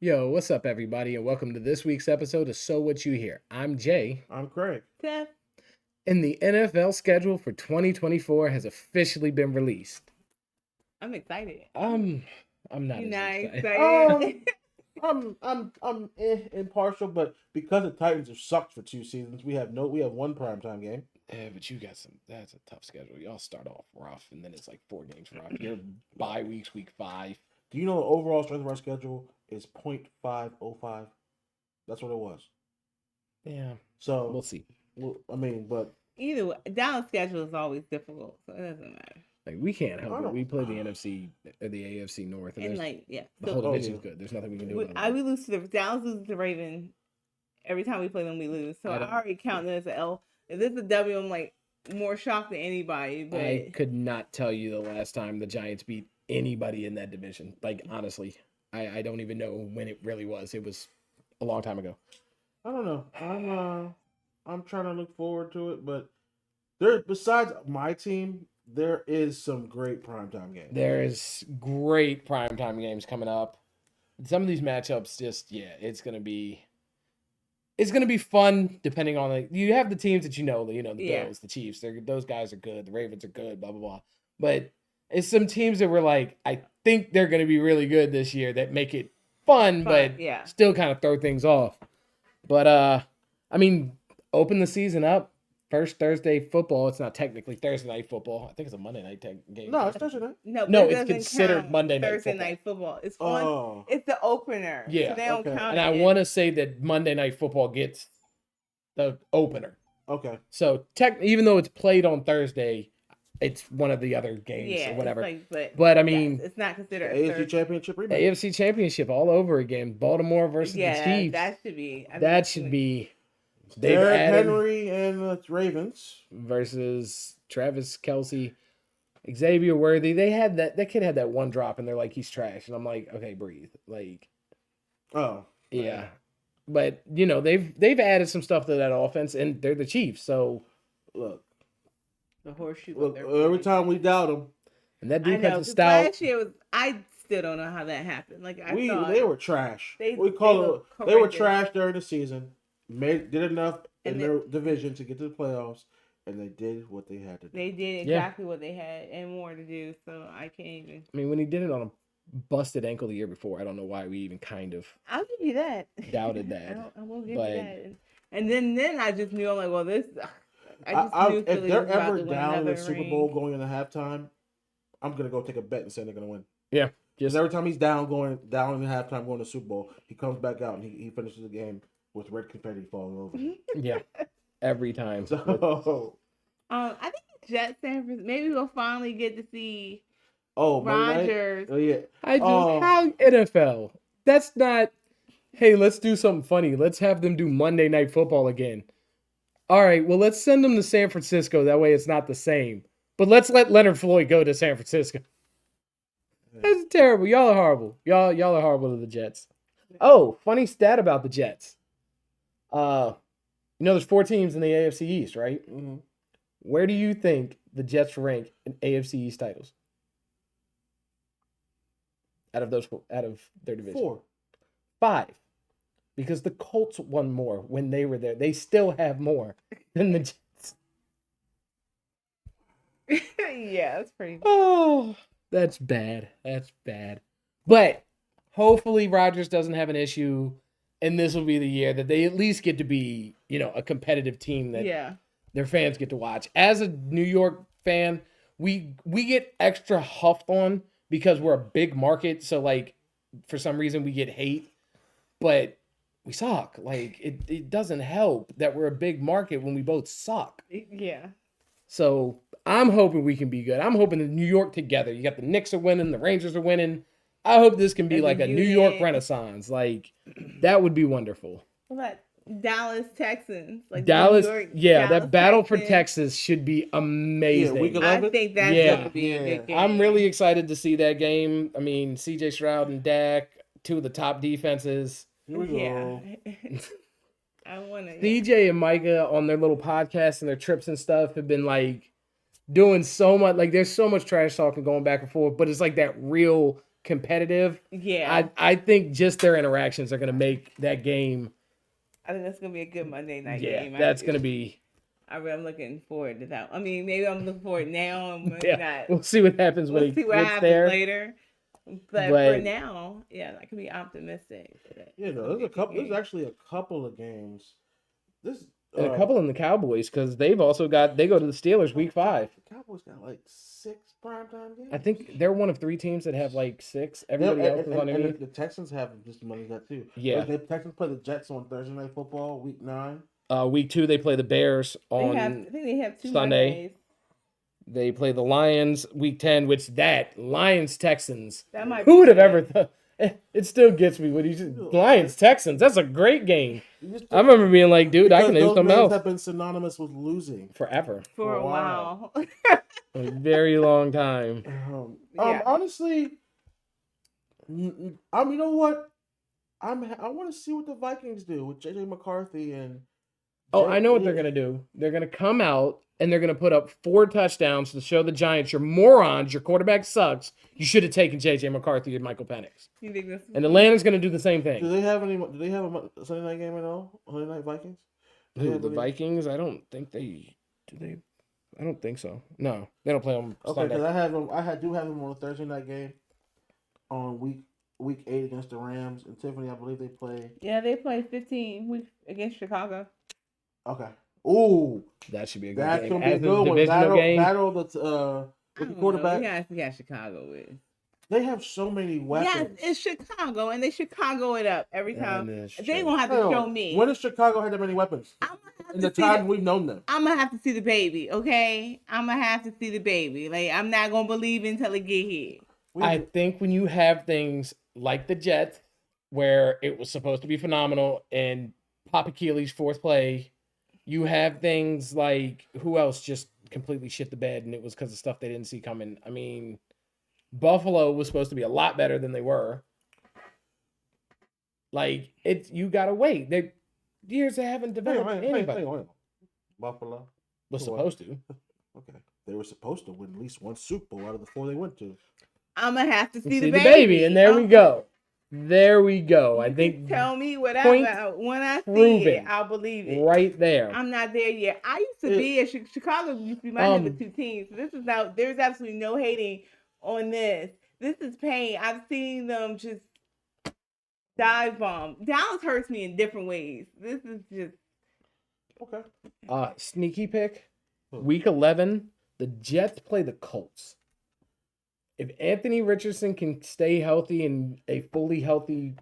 Yo, what's up, everybody, and welcome to this week's episode of So What You Hear. I'm Jay, I'm Craig. Tiff, and the NFL schedule for 2024 has officially been released. I'm excited. I'm not You as not excited. excited? I'm impartial, but because the Titans have sucked for 2 seasons, we have one primetime game. Yeah, but you got that's a tough schedule. Y'all start off rough, and then it's like 4 games rough. Your bye week's week 5. Do you know the overall strength of our schedule is .505? That's what it was. Yeah, So we'll see. but Either way, down schedule is always difficult, so it doesn't matter. Like, we can't help I it. don't- We play the NFC or the AFC North, and And there's, like, yeah, the whole so division's good. There's nothing we can do about we it. lose to the Dallas loses to Ravens every time we play them. We lose, so I I don't- already count it as an L. If this is a W, I'm like more shocked than anybody. But I could not tell you the last time the Giants beat anybody in that division. Like, honestly, I don't even know when it really was. It was a long time ago. I don't know. I'm trying to look forward to it, but besides my team, there is some great primetime games. There's great primetime games coming up. Some of these matchups, it's gonna be fun depending on you have the teams that the Yeah. Bills, the Chiefs. Those guys are good. The Ravens are good. Blah blah blah. But it's some teams that were like, I think they're gonna be really good this year that make it fun, but yeah, still kind of throw things off. But I mean, open the season up. First Thursday football. It's not technically Thursday night football. I think it's a Monday night game. No, it's Thursday night. no, No, it it's doesn't considered count Monday night Thursday football. night football. It's on. Oh, It's the opener. Yeah, so they don't okay. count. And I it. want to say that Monday Night Football gets the opener. okay. So even though it's played on Thursday, it's one of the other games Yeah, or whatever. It's like, But I mean, yes, it's not considered The a AFC third. Championship rematch. AFC Championship all over again. Baltimore versus the Chiefs. That should be. That should be Dave Derrick Adams Henry and the Ravens. versus Travis Kelce, Xavier Worthy. They had that kid had that one drop, and they're like, he's trash, and I'm like, okay, breathe. Like, Oh, yeah. But they've added some stuff to that offense, and they're the Chiefs, so look. The horseshoe. Look, every time we doubt them, and that I know. defensive 'Cause stout. last year was. I still don't know how that happened. Like I thought they were trash. They They looked were horrendous. trash during the season. Did enough in And their division to get to the playoffs, and they did what they had to do. they did exactly what they had and more to do. So I can't even. I mean, when he did it on a busted ankle the year before, I don't know why we even kind of I'll give you that. doubted that. I will give but- you that. And then I just knew I'm like, well, this. I just knew if Philly they're was about ever to win down in the another Super ring. Bowl going into halftime, I'm gonna go take a bet and say they're gonna win. Yeah, Because every time he's down in the halftime going to Super Bowl, he comes back out and he finishes the game with red confetti falling over him. yeah, every time. So, I think the Jets, San Francisco. Maybe we'll finally get to see Monday night? Rodgers. Oh yeah. How NFL? That's not. Hey, let's do something funny. Let's have them do Monday Night Football again. All right, well, let's send them to San Francisco. That way, it's not the same. But let's let Leonard Floyd go to San Francisco. That's terrible. Y'all are horrible. Y'all are horrible to the Jets. Oh, funny stat about the Jets. There's 4 teams in the AFC East, right? Mm-hmm. Where do you think the Jets rank in AFC East titles? Out of their division. 4. 5. Because the Colts won more when they were there. They still have more than the Jets. Yeah, that's pretty. Oh, that's bad. That's bad. But hopefully Rodgers doesn't have an issue, and this will be the year that they at least get to be, a competitive team that Yeah. their fans get to watch. As a New York fan, we get extra huffed on because we're a big market. So, like, for some reason we get hate, but we suck. Like, it doesn't help that we're a big market when we both suck. Yeah. So I'm hoping we can be good. I'm hoping that New York together. You got the Knicks are winning, the Rangers are winning. I hope this can be As a like a New unit. York Renaissance. Like, that would be wonderful. What about Dallas Texans? Like Dallas, New York, yeah, Dallas, that battle for Texans. Texas should be amazing. Yeah, week I 11? think that's Yeah. going to be a good game. I'm really excited to see that game. I mean, CJ Stroud and Dak, 2 of the top defenses. Here we go. Yeah. I want to. CJ and Micah on their little podcasts and their trips and stuff have been like doing so much. Like, there's so much trash talking going back and forth, but it's like that real competitive. Yeah, I think just their interactions are going to make that game. I think that's gonna be a good Monday night Yeah, game. that's going to be. I'm looking forward to that. I mean, maybe I'm looking forward now, and maybe Yeah, not. we'll see what happens when We'll he see what gets happens there. later. But for But now, yeah, I can be optimistic. that Yeah, it's no, gonna be there's a good couple. There's game. actually a couple of games. This and a couple in the Cowboys because they've also got they go to the Steelers week 5. The Cowboys got like 6 primetime games. I think they're one of 3 teams that have like 6. Yeah, Everybody else is and underneath. the Texans have just money that too. Yeah. The Texans play the Jets on Thursday Night Football, Week 9. Week 2 they play the Bears I on think they have 2 Sunday. Mondays. They play the Lions week 10, which that Lions Texans. That might Who be would have good. ever thought? It still gets me when you just Lions Texans. That's a great game. I remember being like, dude, I can name those something names else have been synonymous with losing. forever. For a a while. while. A very long time. Yeah. Honestly, you know what? I want to see what the Vikings do with JJ McCarthy and. Oh, I know what they're gonna do. They're gonna come out and they're gonna put up 4 touchdowns to show the Giants, you're morons, your quarterback sucks. You should have taken JJ McCarthy and Michael Penix. You think this is And Atlanta's gonna do the same Do thing. they have any? Do they have a Sunday night game at all? Sunday night Vikings? Do they Who, have the any- Vikings? I don't think they do. They, I don't think so. No, they don't play on Okay, Sunday. because I have them. Do have them on a Thursday night game on week 8 against the Rams and Tiffany. I believe they play. Yeah, they play 15 weeks against Chicago. Okay. Ooh, That should be a good that's game. gonna be a As a good one. divisional game. Battle the I rookie don't know. quarterback. We gotta see how Chicago is. They have so many weapons. Yes, it's Chicago, and they Chicago it up every time. that's They true. gonna have to Hell, show me. When has Chicago had that many weapons? I'm gonna have In to the see time we've known them. I'm gonna have to see the baby, okay? I'm gonna have to see the baby. Like I'm not gonna believe until it get here. I think when you have things like the Jets, where it was supposed to be phenomenal, and Papa Keely's 4th play, you have things like who else just completely shit the bed, and it was because of stuff they didn't see coming. I mean, Buffalo was supposed to be a lot better than they were. Like you gotta wait. They years they haven't developed anybody. Hang on. Buffalo Was What? supposed to. Okay, they were supposed to win at least one Super Bowl out of the 4 they went to. I'm gonna have to see See the the baby. baby, and there we go. There we go. I You think can tell me point whatever. When I see proven. it, I'll believe it. right there. I'm not there yet. I used to be at Chicago. Used to be my number 2 team. So this is now. There's absolutely no hating on this. This is pain. I've seen them just dive bomb. Dallas hurts me in different ways. This is just Okay. Sneaky pick. Week 11, the Jets play the Colts. If Anthony Richardson can stay healthy and a fully healthy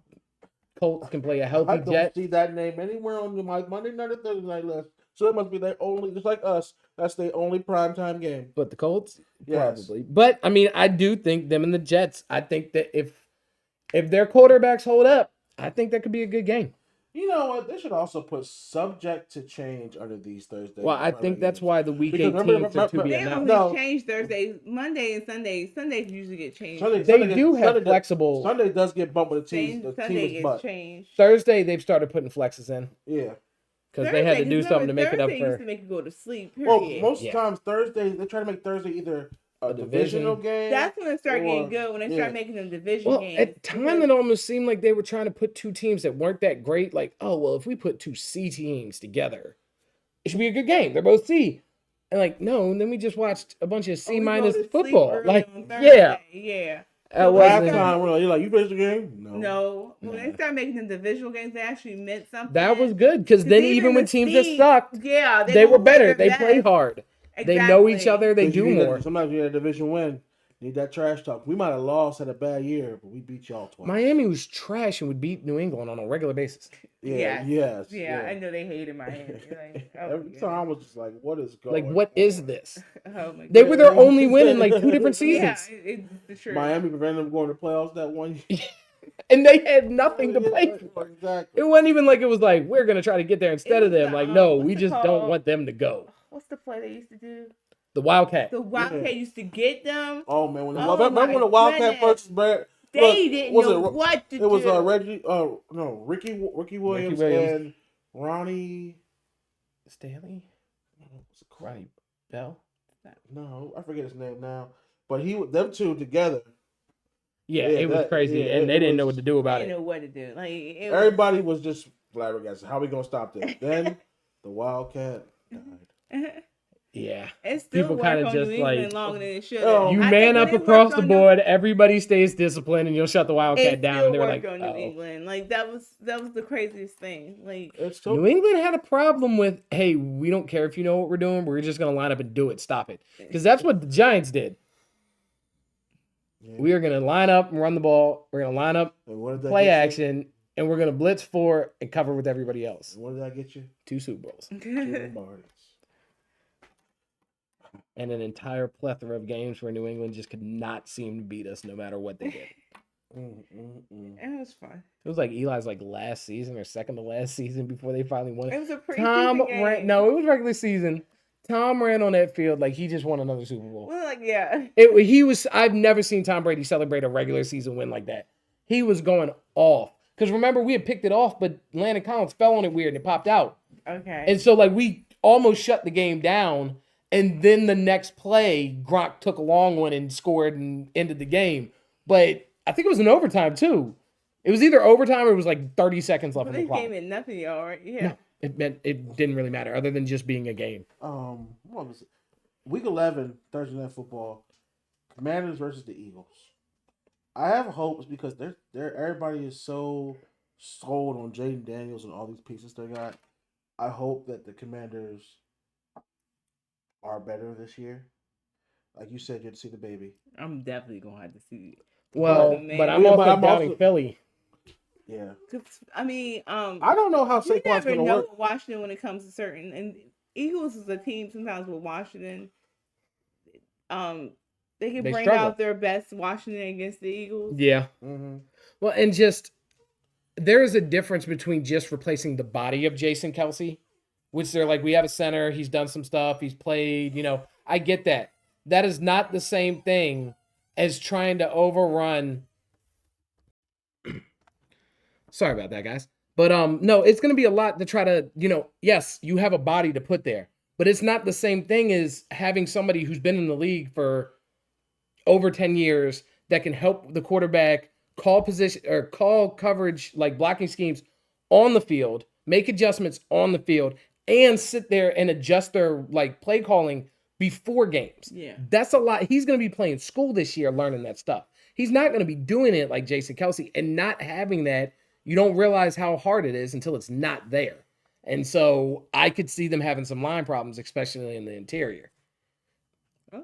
Colts can play a I healthy don't Jet, see that name anywhere on my Monday night or Thursday night list. So it must be their only, just like us, that's their only primetime game. but the Colts Yes. probably. But I mean, I do think them and the Jets. I think that if their quarterbacks hold up, I think that could be a good game. You know what? They should also put subject to change under these Thursday. Well, I think that's why the Week Because 18 remember- are to be they announced. only No. change Thursdays, Monday and Sunday. Sundays usually get changed. They do have flexible. Sunday does get bumped with the team's Sunday gets butt. changed. Thursday, they've started putting flexes in Yeah. because they had to Thursday, do 'cause something to make it up Thursday used for. to make you go to sleep. Well, Period. most Yeah. times Thursday they try to make Thursday either a divisional game. That's when it start or- getting good. When they yeah. start making them division Well, games. at time it almost seemed like they were trying to put 2 teams that weren't that great. Like, oh well, if we put 2 C teams together, it should be a good game. They're both C, and like no. And then we just watched a bunch of C minus football. Like, yeah, yeah. that wasn't. Halftime, you're like, you finished the game? No, when they Nah. start making them divisional games, they actually meant something. That was good because then even when teams that that sucked, yeah, they were gonna better. their They best. play hard. They know each Exactly. other. They 'Cause you do need that- more. Sometimes you need a division win. Need that trash talk. We might have lost, had a bad year, but we beat y'all twice. Miami was trash and would beat New England on a regular basis. Yeah, Yes. yes. Yeah, I know they hated Miami. Like, oh, Every time I was just like, what is going Like, on? what is this? oh my They were their Yeah. only win in like 2 different Yeah, seasons, it's true. Miami prevented them going to playoffs that one year. and they had nothing to play for. Exactly. It wasn't even like it was like we're gonna try to get there instead of was them. the, Like, no, what's we it just don't called? want them to go. What's the play they used to do? The Wildcat. The Wildcat used to get them. Oh man, when the, Oh, remember my when the Wildcat goodness. first Brad, They didn't was know it, what to it was do. Reggie no Ricky Williams and Ronnie Stanley. what's it called? Right. Bell. No, I forget his name now. But them two together, Yeah, Yeah, it was that- crazy, yeah, and they it didn't know was- what to do I about didn't it. know what to do. Like it Everybody was just flabbergasted. How we gonna stop this? Then the Wildcat died. Yeah. It still People worked kinda on just, New England like, longer than it should. Oh, You I man think when up it across worked the on board, everybody stays disciplined, and you'll shut the Wildcat It down. still And they were worked like, on New oh. England. Like that was the craziest thing. Like It's so New England had a problem with, hey, we don't care if you know what we're doing. We're just going to line up and do it. Stop it. Because that's what the Giants did. yeah. We are going to line up and run the ball. We're going to line up, And what did that play get you? action, and we're going to blitz 4 and cover with everybody else. And what did that get you? 2 Super Bowls. 2 Lombardies. And an entire plethora of games where New England just could not seem to beat us no matter what they did. it was fun. It was like Eli's last season or second to last season before they finally won. It was a Tom preseason game. ran. No, it was regular season. Tom ran on that field like he just won another Super Bowl. Well, like yeah. He was. I've never seen Tom Brady celebrate a regular season win like that. He was going off. Because remember, we had picked it off, but Landon Collins fell on it weird and it popped out. Okay. And so we almost shut the game down. And then the next play, Gronk took a long one and scored and ended the game. But I think it was in overtime too. It was either overtime or it was 30 seconds left But on the this clock. game meant nothing, y'all, right? Yeah. No, it didn't really matter other than just being a game. What was it? Week 11, Thursday Night Football, Commanders versus the Eagles. I have hopes because everybody is so sold on Jaden Daniels and all these pieces they got. I hope that the Commanders are better this year. Like you said, you had to see the baby. I'm definitely gonna have to see it. Well, Oh, man. but I'm Yeah, also but I'm doubting also- Philly. Yeah. 'Cause, I mean, I don't know how you Saquon's never going to know work. with Washington when it comes to certain, and Eagles is a team sometimes with Washington. They can They bring struggle. out their best Washington against the Eagles. Yeah. Mm-hmm. Well, and just there is a difference between just replacing the body of Jason Kelsey, which they're we have a center, he's done some stuff, he's played, I get that. That is not the same thing as trying to overrun. Sorry about that, guys. But no, it's going to be a lot to try to, yes, you have a body to put there, but it's not the same thing as having somebody who's been in the league for over 10 years that can help the quarterback call position or call coverage, blocking schemes on the field, make adjustments on the field, and sit there and adjust their play calling before games. Yeah. That's a lot. He's going to be playing school this year learning that stuff. He's not going to be doing it like Jason Kelsey, and not having that, you don't realize how hard it is until it's not there. And so I could see them having some line problems, especially in the interior. Okay.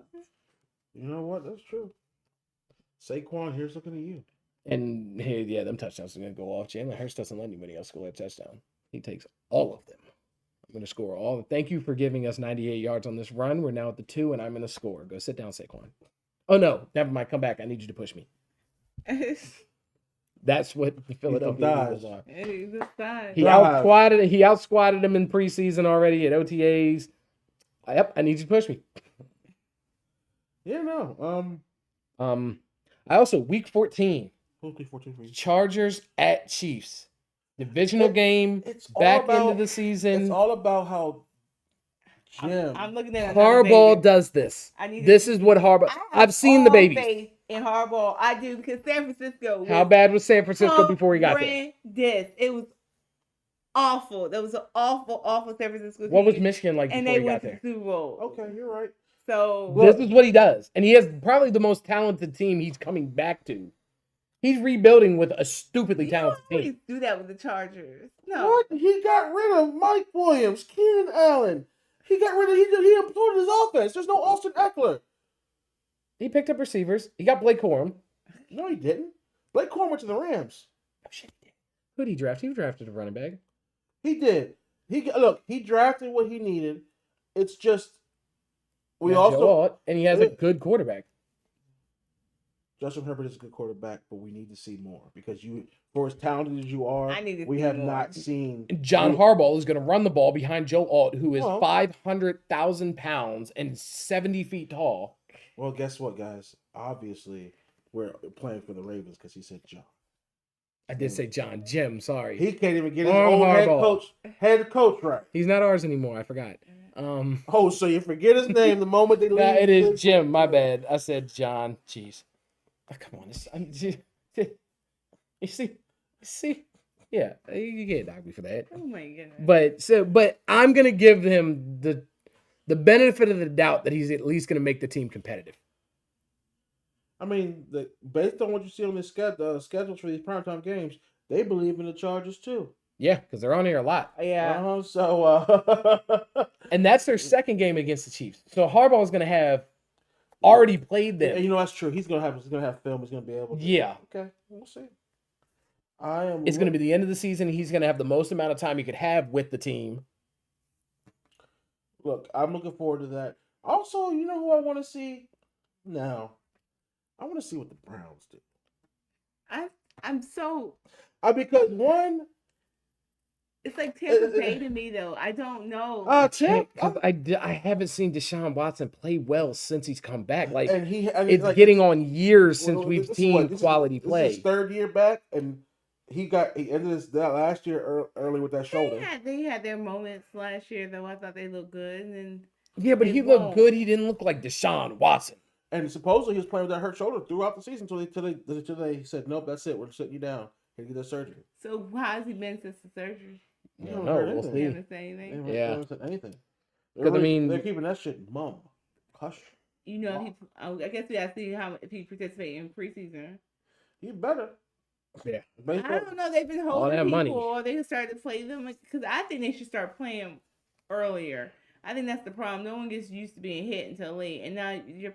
You know what? That's true. Saquon, here's looking at you. And hey, yeah, them touchdowns are going to go off. Jalen Hurts doesn't let anybody else score a touchdown. He takes all of them. I'm going to score all. Thank you for giving us 98 yards on this run. We're now at the 2, and I'm going to score. Go sit down, Saquon. Oh, no. Never mind. Come back. I need you to push me. That's what the Philadelphia Eagles are. It's a sign. He outsquatted him in preseason already at OTAs. Yep, I need you to push me. Yeah, no. I also week 14, Hopefully 14 for you. Chargers at Chiefs. Divisional game, It's back all into about- the season. It's all about how Jim. I'm looking at another Harbaugh baby. does this. I need This to- is what Harbaugh. I have I've seen the all babies. faith in Harbaugh. I do, because San Francisco. How bad was San Francisco before he got there? horrendous. It was awful. That was an awful, awful San Francisco. What was team. Michigan like And before they he got went to there? the Super Bowl. Okay, you're right. So This is what he does. And he has probably the most talented team he's coming back to. He's rebuilding with a stupidly you talented don't team. always do that with the Chargers. No. What? He got rid of Mike Williams, Keenan Allen. He got rid of. He improved his offense. There's no Austin Eckler. He picked up receivers. He got Blake Corum. No, he didn't. Blake Corum went to the Rams. Oh, shit, he did. Who did he draft? He drafted a running back. He did. He drafted what he needed. It's just we Got also Joe Alt, and he has a good quarterback. Justin Herbert is a good quarterback, but we need to see more because for as talented as you are, I need to we see have more. not seen. John Harbaugh is going to run the ball behind Joe Alt, who is Well- 500,000 pounds and 70 feet tall. Well, guess what, guys? Obviously, we're playing for the Ravens because he said John. I did say John. Jim, sorry. He can't even get his Arm own Harbaugh. head coach right. He's not ours anymore. I forgot. Oh, so you forget his name the moment they leave. It is Jim. My bad. I said John. Jeez. come on. You see, yeah, you can't knock me for that. Oh my goodness. But I'm gonna give him the benefit of the doubt that he's at least gonna make the team competitive. I mean, based on what you see on the schedules for these primetime games, they believe in the Chargers too. Yeah, because they're on here a lot. Yeah. And that's their second game against the Chiefs. So Harbaugh is gonna have already played them. You know that's true. He's gonna have film. He's gonna be able to. Yeah. Okay, we'll see. It's going to be the end of the season. He's going to have the most amount of time he could have with the team. Look, I'm looking forward to that. Also, you know who I want to see? Now, I want to see what the Browns do. I'm so. Because one, it's like Tampa Bay to me though. I don't know. I haven't seen Deshaun Watson play well since he's come back. Like, it's like, getting on years since we've seen quality play. This is his third year back, and he ended that last year early with that shoulder. They had their moments last year though. I thought they looked good, and then yeah, but he looked good. He didn't look like Deshaun Watson. And supposedly he was playing with that hurt shoulder throughout the season until they said, nope, that's it. We're sitting you down. You get that surgery. So how has he been since the surgery? No, we'll see. Anything. They haven't said anything. Because they're keeping that shit mum. Hush. You know, I guess we have to see if he participates in preseason. He better. Yeah. I don't know. They've been holding all that people, money. Or they started to play them because I think they should start playing earlier. I think that's the problem. No one gets used to being hit until late, and now you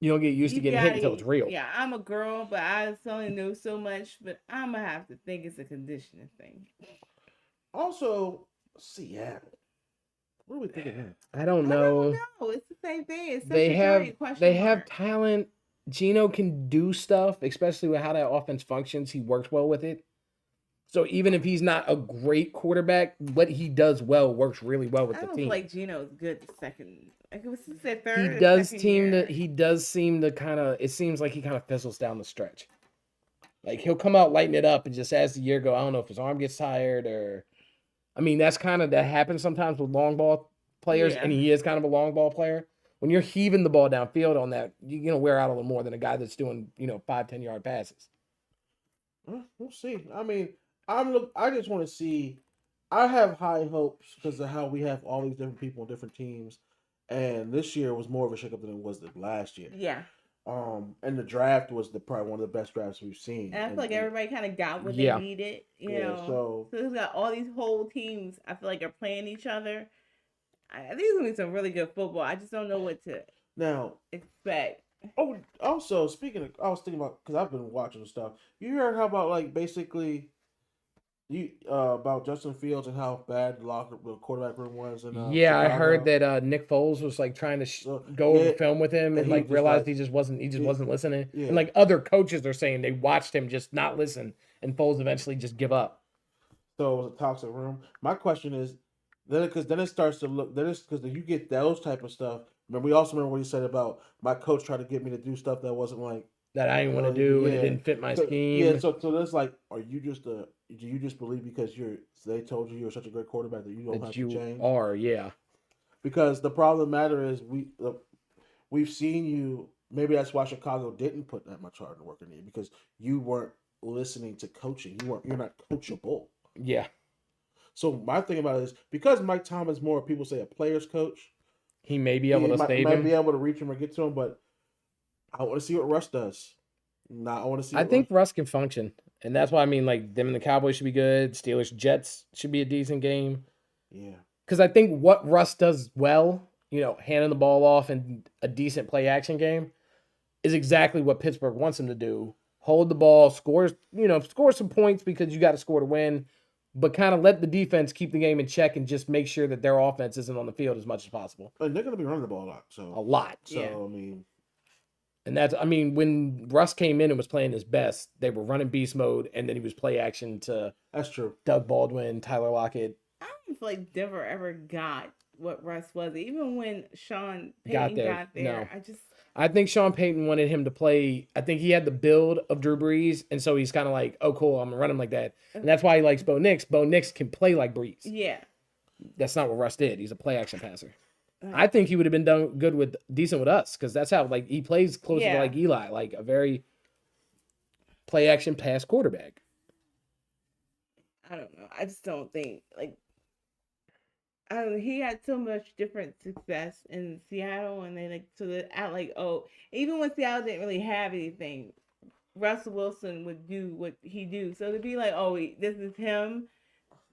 don't get used to getting hit until it's real. Yeah, I'm a girl, but I only know so much. But I'm gonna have to think it's a conditioning thing. Also, Seattle. What are we thinking here? I don't know. It's the same thing. It's they have talent. Geno can do stuff, especially with how that offense functions. He works well with it. So even if he's not a great quarterback, what he does well works really well with the team. I don't feel like Geno's good the second. Like it was the third. He does seem to kind of. It seems like he kind of fizzles down the stretch. Like he'll come out lighting it up, and just as the year go, I don't know if his arm gets tired or. I mean, that happens sometimes with long ball players, and he is kind of a long ball player. When you're heaving the ball downfield on that, you're gonna wear out a little more than a guy that's doing 5-10 yard passes. We'll see. I mean. I just want to see. I have high hopes because of how we have all these different people on different teams, and this year was more of a shakeup than it was the last year. Yeah. And the draft was probably one of the best drafts we've seen. And I feel like everybody kind of got what they needed. You know. So it's got all these whole teams. I feel like are playing each other. I think it's gonna be some really good football. I just don't know what to expect. Oh, also speaking of, I was thinking about because I've been watching stuff. You heard how about like basically. About Justin Fields and how bad the quarterback room was. And I heard that Nick Foles was like trying to go over film with him and like realized he just wasn't listening. Yeah. And like other coaches are saying they watched him just not listen, and Foles eventually just give up. So it was a toxic room. My question is, then it starts to look because you get those type of stuff. We also remember what he said about my coach tried to get me to do stuff that wasn't like that I didn't want to do and it didn't fit my scheme. Yeah, so that's like, do you just believe because they told you you're such a great quarterback that you don't have to change? Yeah. Because the problem of the matter is we've seen you. Maybe that's why Chicago didn't put that much hard work in you because you weren't listening to coaching. You're not coachable. Yeah. So my thing about it is because Mike Tomlin is more people say a player's coach. He may be able to save him. Might be able to reach him or get to him, but I want to see what Russ does. I want to see. I think Russ can function, and that's why I mean, like them and the Cowboys should be good. Steelers Jets should be a decent game. Yeah, because I think what Russ does well, handing the ball off in a decent play action game, is exactly what Pittsburgh wants him to do. Hold the ball, score some points because you got to score to win, but kind of let the defense keep the game in check and just make sure that their offense isn't on the field as much as possible. And they're going to be running the ball a lot. So So I mean. And when Russ came in and was playing his best, they were running beast mode, and then he was play action to that's true. Doug Baldwin, Tyler Lockett. I don't feel like Denver ever got what Russ was, even when Sean Payton got there. No. I think Sean Payton wanted him to play. I think he had the build of Drew Brees, and so he's kind of like, oh, cool, I'm gonna run him like that, and that's why he likes Bo Nix. Bo Nix can play like Brees. Yeah, that's not what Russ did. He's a play action passer. I think he would have been decent with us because that's how he plays closer to like Eli, like a very play action pass quarterback. I don't know. I just don't think I don't know, he had so much different success in Seattle, and they even when Seattle didn't really have anything, Russell Wilson would do what he do. So to be like, oh, this is him.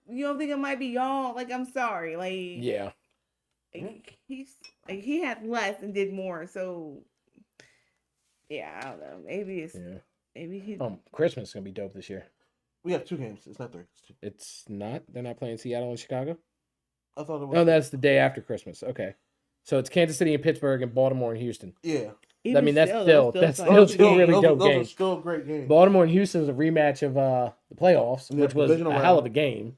You don't think it might be y'all? Like, I'm sorry. Yeah. He had less and did more. So yeah, I don't know. Maybe he. Christmas is gonna be dope this year. We have 2 games. It's not 3. It's 2. It's not. They're not playing Seattle and Chicago. I thought it was. Oh, that's the day after Christmas. Okay, so it's Kansas City and Pittsburgh and Baltimore and Houston. Yeah. I mean, that's still Those two really dope those games. are still great games. Baltimore and Houston is a rematch of the playoffs, Yeah, which was divisional a hell round. of a game.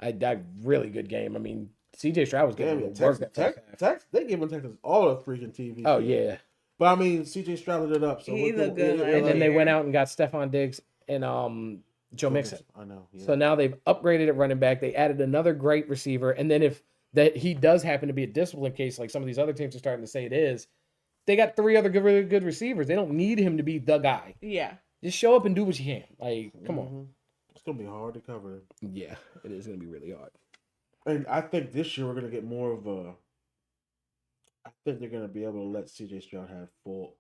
A really good game. I mean, C.J. Stroud was Yeah, getting work that first half. Texas, they giving Texas all the freaking TV. Oh yeah, But I mean, CJ Stroud lit it up. So He looked good and then they year. went out and got Stephon Diggs and Joe Mixon. I know. Yeah. So now they've upgraded at running back. They added another great receiver, and then if that he does happen to be a discipline case, like some of these other teams are starting to say it is, they got 3 other really good receivers. They don't need him to be the guy. Yeah. Just show up and do what you can. Like, come on. Mhm. It's gonna be hard to cover. Yeah, it is gonna be really hard. And I think this year we're gonna get more of a. I think they're gonna be able to let CJ Stroud have full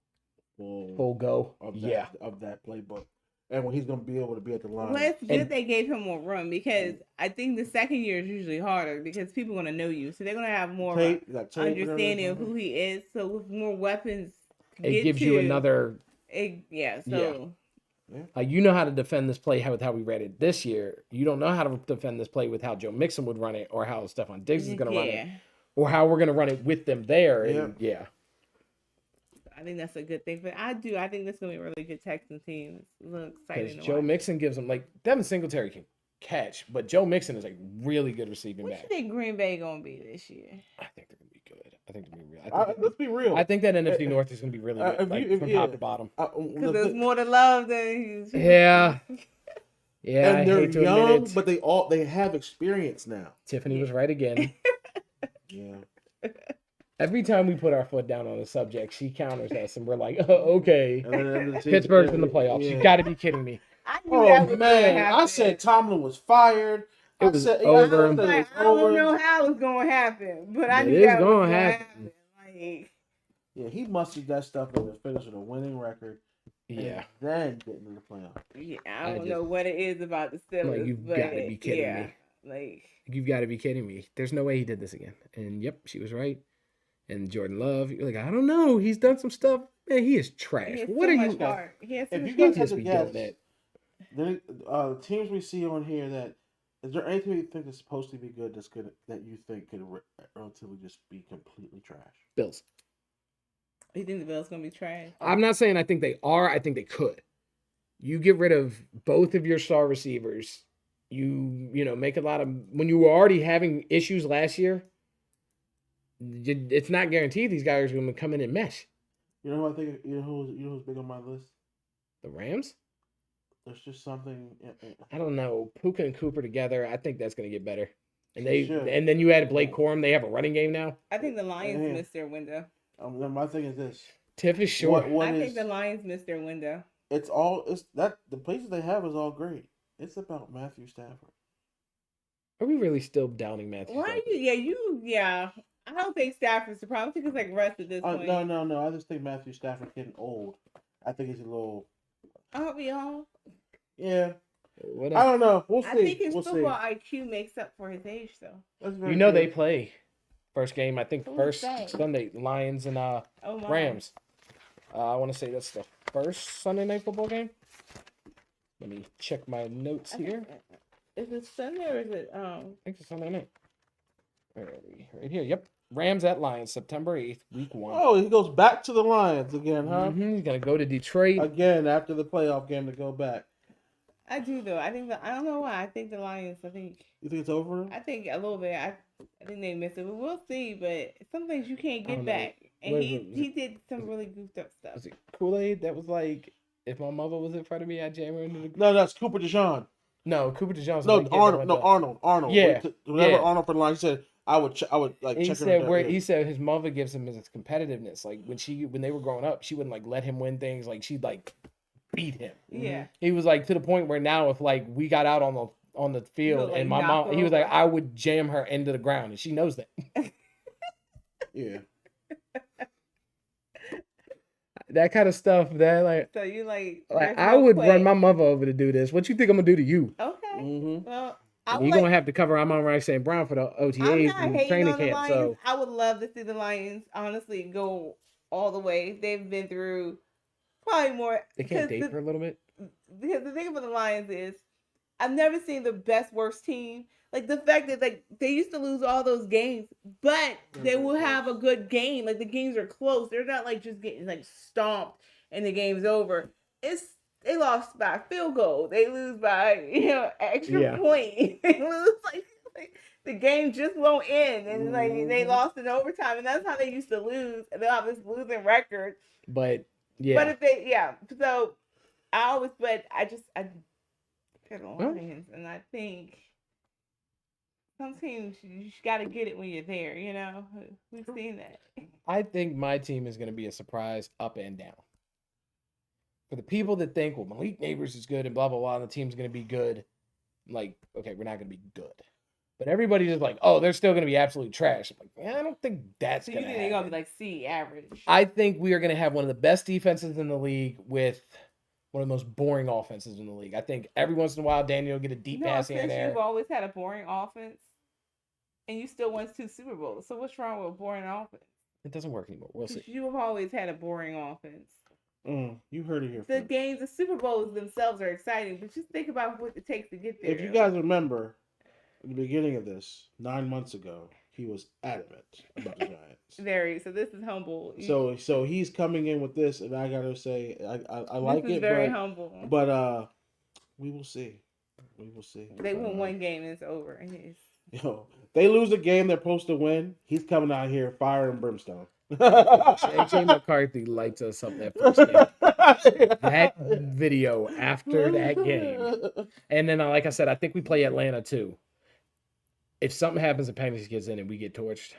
Full go. of Yeah. that playbook, and when he's gonna be able to be at the line. Well, it's good And- they gave him more room because I think the second year is usually harder because people are going to know you. So they're going to have more of a Tape, you got tape and understanding of everything. who he is. So with more weapons, to It get gives you to, another. So You know how to defend this play with how we read it this year. You don't know how to defend this play with how Joe Mixon would run it, or how Stephon Diggs is going to run it, or how we're going to run it with them there. And yeah. I think that's a good thing. But I think this is going to be a really good Texans team. It's a little exciting Because to Joe watch. Mixon gives them, like, Devin Singletary can catch, but Joe Mixon is a really good receiving What back. you think Green Bay going to be this year? I think they're going to be good. I think they're going to be real. Let's be real. I think that NFC North is going to be really good, from top to bottom. Because there's more to love than Yeah. Yeah, and I they're hate to young, admit it. but they have experience now. Tiffany was right again. Yeah. Every time we put our foot down on a subject, she counters us, and we're like, oh, okay. And then the team- Pittsburgh's in the playoffs. Yeah. You got to be kidding me. I knew that Oh was gonna man, I happen. said Tomlin was fired. It was I over. said it was I don't over. know how it's going to happen, but I It knew is that was gonna going to happen. happen. Like, Yeah, he mustered that stuff and finished with a winning record. Yeah. And then get into the playoffs. yeah, I I don't just- know what it is about the Steelers. Like, you've but gotta be kidding yeah, me. Like, You've got to be kidding me. There's no way he did this again. And yep, she was right. And Jordan Love, you're like, I don't know. He's done some stuff. Man, he is trash. he has What so are much you? heart. He has so If much you He heart. guys had just to be guess, doing that. the teams we see on here that is there anything you think is supposed to be good that you think could relatively just be completely trash? Bills. You think the Bills gonna be trash? I'm not saying I think they are. I think they could. You get rid of both of your star receivers. You know, make a lot of when you were already having issues last year. It's not guaranteed these guys are going to come in and mesh. You know who I think? You know who's big on my list? The Rams. There's just something. I don't know. Puka and Cooper together. I think that's going to get better. And Sure. then you add Blake Corum. They have a running game now. I think the Lions Yeah. missed their window. My thing is this. Tiff is short. I think the Lions missed their window. It's that the places they have is all great. It's about Matthew Stafford. Are we really still doubting Matthew? Why are Stafford? yeah. I don't think Stafford's the problem. I think it's like Russ at this point. No. I just think Matthew Stafford getting old. I think he's a little. Aren't we all? Yeah. Whatever. I don't know. We'll see. I think his we'll football see. IQ makes up for his age, though. That's very You know true. they play first game. I think Who's first they? Sunday Lions and Oh my. Rams. I want to say that's the first Sunday night football game. Let me check my notes here. Is it Sunday or is it I think it's Sunday night. Where are we? Right here. Yep. Rams at Lions, September 8th, week 1. Oh, he goes back to the Lions again, huh? Mhm, he's gonna go to Detroit. Again after the playoff game to go back. I do though. I don't know why. I think the Lions. You think it's over? I think a little bit. I think they missed it, but we'll see. But some things you can't I get don't know. back, and Was he did some really goofed up stuff. Was it Kool-Aid? That was like, if my mother was in front of me, I'd jam her into the. No, that's Cooper DeJean. No, Cooper DeJohn's. No, Arnold. Yeah, Whenever yeah. Arnold for the line, he said, I would like He check her. said out where there. he said his mother gives him his competitiveness. Like when they were growing up, she wouldn't like let him win things. Like she'd like beat him. Yeah. He was like to the point where now if like we got out on the field like, and my knock mom, her he was like, over. I would jam her into the ground, and she knows that. Yeah. That kind of stuff. That like So you like I there's no would quit. run my mother over to do this. What you think I'm gonna do to you? Okay. Mm-hmm. Well, I You're would gonna like. have to cover Amon-Ra St. Brown for the I'm OTAs not and hating training on the camp. Lions. So I would love to see the Lions honestly go all the way. They've been through probably more. they can't because date for a little bit. Because the thing about the Lions is, I've never seen the best worst team. Like the fact that like they used to lose all those games, but they will have a good game. Like the games are close. They're not like just getting like stomped and the game's over. It's they lost by field goal. They lose by extra point. They lose like the game just won't end, and like they lost in overtime, and that's how they used to lose. And they have this losing record. But yeah, But if they so I pick the Lions, and I think some teams you just got to get it when you're there. You know, we've seen that. I think my team is gonna be a surprise up and down. For the people that think, well, Malik Neighbors is good and blah blah blah, and the team's gonna be good, I'm like, okay, we're not gonna be good. But everybody's just like, oh, they're still gonna be absolute trash. I'm like, yeah, I don't think that's So you gonna think happen. they're gonna be like C average? I think we are gonna have one of the best defenses in the league with one of the most boring offenses in the league. I think every once in a while Daniel will get a deep pass here and since there. you've always had a boring offense, and you still won 2 Super Bowls. So what's wrong with a boring offense? It doesn't work anymore. We'll see. You have always had a boring offense. You heard it here The first. games, the Super Bowls themselves are exciting, but just think about what it takes to get there. If you guys remember, in the beginning of this, 9 months ago, he was adamant about the Giants. Very. So this is humble. So he's coming in with this, and I gotta say, I like this is it, very but humble. we will see. We will see. They win one game and it's over. And it's... Yo, they lose a game they're supposed to win. He's coming out here fire and brimstone. JJ McCarthy lights us up that first game. That video after that game. And then, like I said, I think we play Atlanta too. If something happens and Penix gets in and we get torched,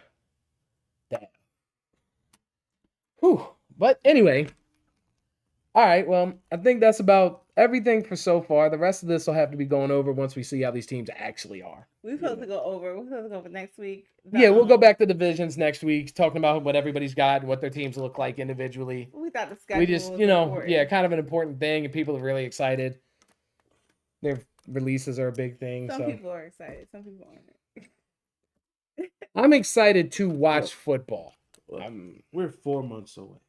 that. Whew. But anyway, all right. Well, I think that's about everything for so far. The rest of this will have to be going over once we see how these teams actually are. We're supposed to go over. We're supposed to go over next week. Yeah, we'll go back to divisions next week, talking about what everybody's got and what their teams look like individually. We thought the schedule We just, was you know, important. yeah, kind of an important thing, and people are really excited. Their releases are a big thing. Some So people are excited. Some people aren't. I'm excited to watch football. We're 4 months away.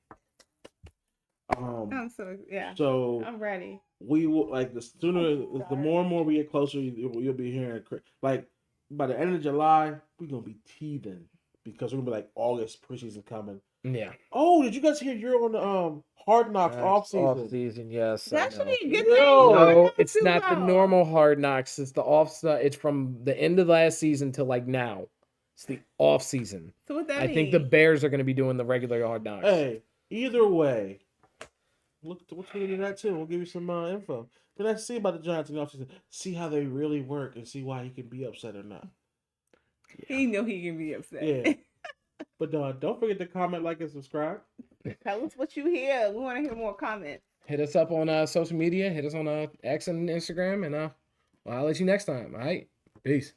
I'm so So I'm ready. we will the sooner, the more and more we get closer, you'll be hearing like by the end of July, we're gonna be teething because we're gonna be like August preseason coming. Yeah. Oh, did you guys hear you're on Hard Knocks off season? Off season, yes. That should be a good No. thing. No, it's not the normal Hard Knocks. It's the off. It's from the end of last season to like now. It's the off season. So what that I mean? think the Bears are going to be doing the regular Hard Knocks. Hey, either way, look, we'll tweet into that too. We'll give you some info. But let's see about the Giants in the offseason. See how they really work and see why he can be upset or not. He know he can be upset. Yeah. But don't forget to comment, like, and subscribe. Tell us what you hear. We want to hear more comments. Hit us up on social media. Hit us on X and Instagram, and I'll let you next time. All right, peace.